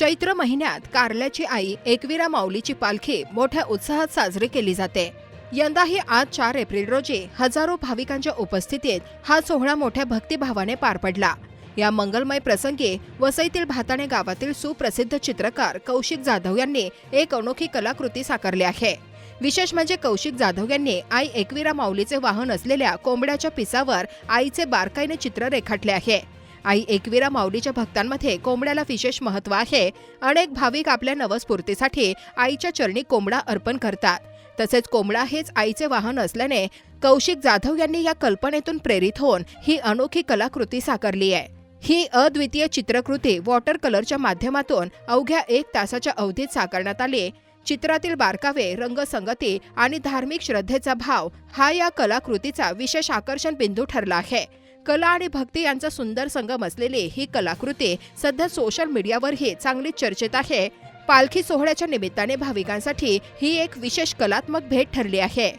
चैत्र महिन्यात कारल्याची आई एकविरा माऊलीची पालखी मोठ्या उत्साहात साजरी केली जाते। यंदाही आज 4 एप्रिल रोजी हजारो भाविकांच्या उपस्थितीत हा सोहळा मोठ्या भक्तिभावाने पार पडला। या मंगलमय प्रसंगी वसईतील भाताणे गावातील सुप्रसिद्ध चित्रकार कौशिक जाधव यांनी एक अनोखी कलाकृती साकारली आहे। विशेष म्हणजे कौशिक जाधव यांनी आई एकविरा माऊलीचे वाहन असलेल्या कोंबड्याच्या पिसावर आईचे बारकाईने चित्र रेखाटले आहे। आई एकविरा माऊलीच्या भक्तांमध्ये कोंबड्याला विशेष महत्त्व आहे। अनेक भाविक आपल्या नवस्फूर्तीसाठी आईच्या चरणी कोंबडा अर्पण करतात। तसेच कोंबडा हेच आईचे वाहन असल्याने कौशिक जाधव यांनी या कल्पनेतून प्रेरित होऊन ही अनोखी कलाकृती साकारली आहे। ही अद्वितीय चित्रकृती वॉटर कलरच्या माध्यमातून अवघ्या 1 तासाच्या अवधीत साकारण्यात आली। चित्रातील बारकावे, रंगसंगती आणि धार्मिक श्रद्धेचा भाव हा या कलाकृतीचा विशेष आकर्षण बिंदू ठरला आहे। कला आणि भक्ती यांचा सुंदर संगम असलेली ही कलाकृती सध्या सोशल मीडियावरही चांगलीच चर्चेत आहे। पालखी सोहळ्याच्या निमित्ताने भाविकांसाठी ही एक विशेष कलात्मक भेट ठरली आहे।